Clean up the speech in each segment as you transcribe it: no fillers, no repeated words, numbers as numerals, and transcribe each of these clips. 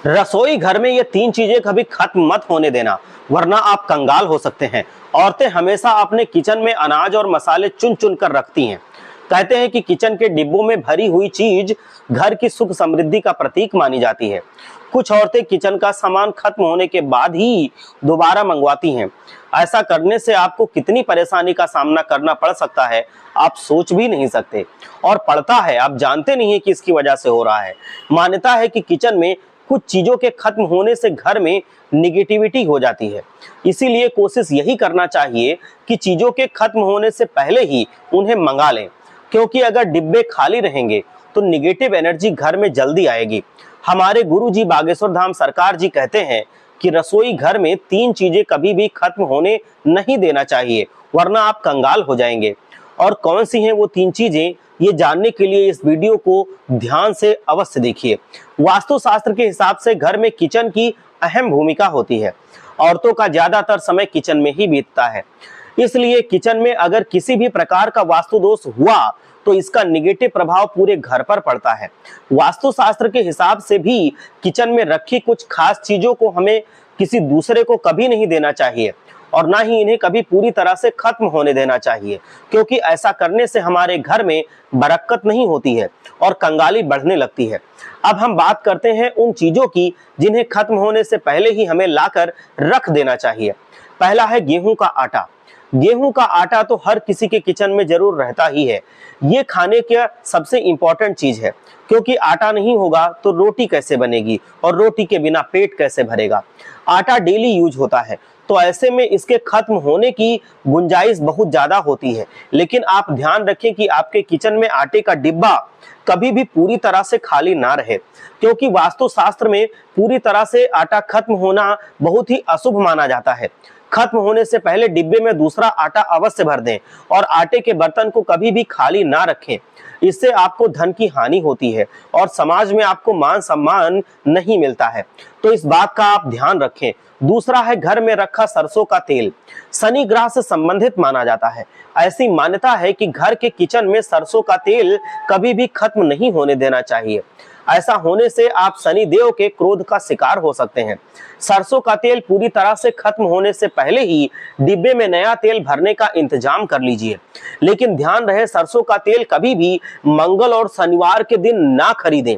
रसोई घर में ये तीन चीजें कभी खत्म मत होने देना, वरना आप कंगाल हो सकते हैं। औरतें हमेशा अपने किचन में अनाज और मसाले चुन चुन कर रखती हैं। कहते हैं कि किचन के डिब्बों में भरी हुई चीज घर की सुख समृद्धि का प्रतीक मानी जाती है। कुछ औरतें किचन का सामान खत्म होने के बाद ही दोबारा मंगवाती हैं। ऐसा करने से आपको कितनी परेशानी का सामना करना पड़ सकता है, आप सोच भी नहीं सकते। और पड़ता है, आप जानते नहीं है कि इसकी वजह से हो रहा है। मान्यता है कि किचन में कुछ चीजों के खत्म होने से घर में निगेटिविटी हो जाती है। इसीलिए कोशिश यही करना चाहिए कि चीजों के खत्म होने से पहले ही उन्हें मंगा लें, क्योंकि अगर डिब्बे खाली रहेंगे तो निगेटिव एनर्जी घर में जल्दी आएगी। हमारे गुरुजी बागेश्वर धाम सरकार जी कहते हैं कि रसोई घर में तीन चीजें कभी भी खत्म होने नहीं देना चाहिए, वरना आप कंगाल हो जाएंगे। और कौन सी हैं वो तीन चीजें, ये जानने के लिए इस वीडियो को ध्यान से अवश्य देखिए। वास्तुशास्त्र के हिसाब से घर में किचन की अहम भूमिका होती है। औरतों का ज्यादातर समय किचन में ही बीतता है, इसलिए किचन में अगर किसी भी प्रकार का वास्तु दोष हुआ तो इसका निगेटिव प्रभाव पूरे घर पर पड़ता है। वास्तुशास्त्र के हिसाब से भी किचन में रखी कुछ खास चीजों को हमें किसी दूसरे को कभी नहीं देना चाहिए, और ना ही इन्हें कभी पूरी तरह से खत्म होने देना चाहिए, क्योंकि ऐसा करने से हमारे घर में बरकत नहीं होती है और कंगाली बढ़ने लगती है। अब हम बात करते हैं उन चीजों की जिन्हें खत्म होने से पहले ही हमें लाकर रख देना चाहिए। पहला है गेहूं का आटा। गेहूं का आटा तो हर किसी के किचन में जरूर रहता ही है। ये खाने का सबसे इंपॉर्टेंट चीज है, क्योंकि आटा नहीं होगा तो रोटी कैसे बनेगी, और रोटी के बिना पेट कैसे भरेगा। आटा डेली यूज होता है, तो ऐसे में इसके खत्म होने की गुंजाइश बहुत ज्यादा होती है। लेकिन आप ध्यान रखें कि आपके किचन में आटे का डिब्बा कभी भी पूरी तरह से खाली ना रहे, क्योंकि वास्तुशास्त्र में पूरी तरह से आटा खत्म होना बहुत ही अशुभ माना जाता है। खत्म होने से पहले डिब्बे में दूसरा आटा अवश्य भर दें, और आटे के बर्तन को कभी भी खाली ना रखें। इससे आपको धन की हानि होती है और समाज में आपको मान सम्मान नहीं मिलता है, तो इस बात का आप ध्यान रखें। दूसरा है घर में रखा सरसों का तेल। शनि ग्रह से संबंधित माना जाता है। ऐसी मान्यता है कि घर के किचन में सरसों का तेल कभी भी खत्म नहीं होने देना चाहिए। ऐसा होने से आप शनि देव के क्रोध का शिकार हो सकते हैं। सरसों का तेल पूरी तरह से खत्म होने से पहले ही डिब्बे में नया तेल भरने का इंतजाम कर लीजिए। लेकिन ध्यान रहे, सरसों का तेल कभी भी मंगल और शनिवार के दिन ना खरीदें।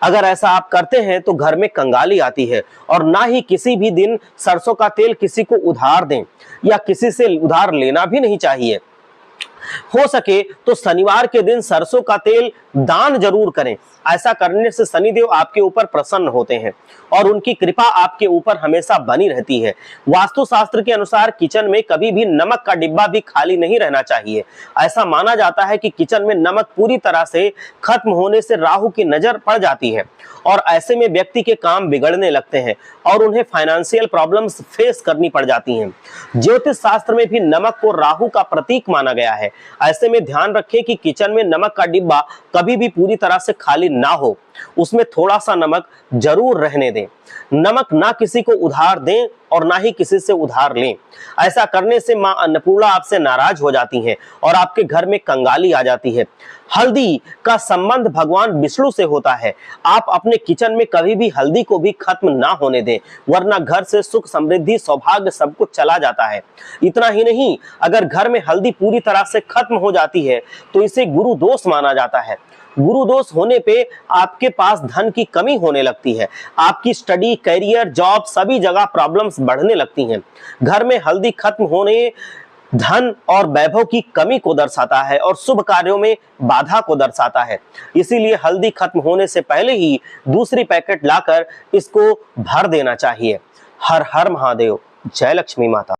अगर ऐसा आप करते हैं तो घर में कंगाली आती है। और ना ही किसी भी दिन सरसों का तेल किसी को उधार दें, या किसी से उधार लेना भी नहीं चाहिए। हो सके तो शनिवार के दिन सरसों का तेल दान जरूर करें। ऐसा करने से शनिदेव आपके ऊपर प्रसन्न होते हैं और उनकी कृपा आपके ऊपर हमेशा बनी रहती है। वास्तुशास्त्र के अनुसार किचन में कभी भी नमक का डिब्बा भी खाली नहीं रहना चाहिए। ऐसा माना जाता है कि किचन में नमक पूरी तरह से खत्म होने से राहु की नजर पड़ जाती है, और ऐसे में व्यक्ति के काम बिगड़ने लगते हैं और उन्हें फाइनेंशियल प्रॉब्लम्स फेस करनी पड़ जाती हैं। ज्योतिष शास्त्र में भी नमक को राहु का प्रतीक माना गया है। ऐसे में ध्यान रखें कि किचन में नमक का डिब्बा कभी भी पूरी तरह से खाली ना हो, उसमें थोड़ा सा नमक जरूर रहने दें। नमक ना किसी को उधार दें और ना ही किसी से उधार लें। ऐसा करने से मां अन्नपूर्णा आपसे नाराज हो जाती हैं और आपके घर में कंगाली आ जाती है। हल्दी का संबंध भगवान विष्णु से होता है। आप अपने किचन में कभी भी हल्दी को भी खत्म ना होने दें, वरना घर से सुख समृद्धि सौभाग्य सब कुछ चला जाता है। इतना ही नहीं, अगर घर में हल्दी पूरी तरह से खत्म हो जाती है तो इसे गुरु दोष माना जाता है। गुरु दोष होने पे आपके पास धन की कमी होने लगती है। आपकी स्टडी, करियर, जॉब सभी जगह प्रॉब्लम्स बढ़ने लगती हैं। घर में हल्दी खत्म होने धन और वैभव की कमी को दर्शाता है और शुभ कार्यों में बाधा को दर्शाता है। इसीलिए हल्दी खत्म होने से पहले ही दूसरी पैकेट लाकर इसको भर देना चाहिए। हर हर महादेव। जय लक्ष्मी माता।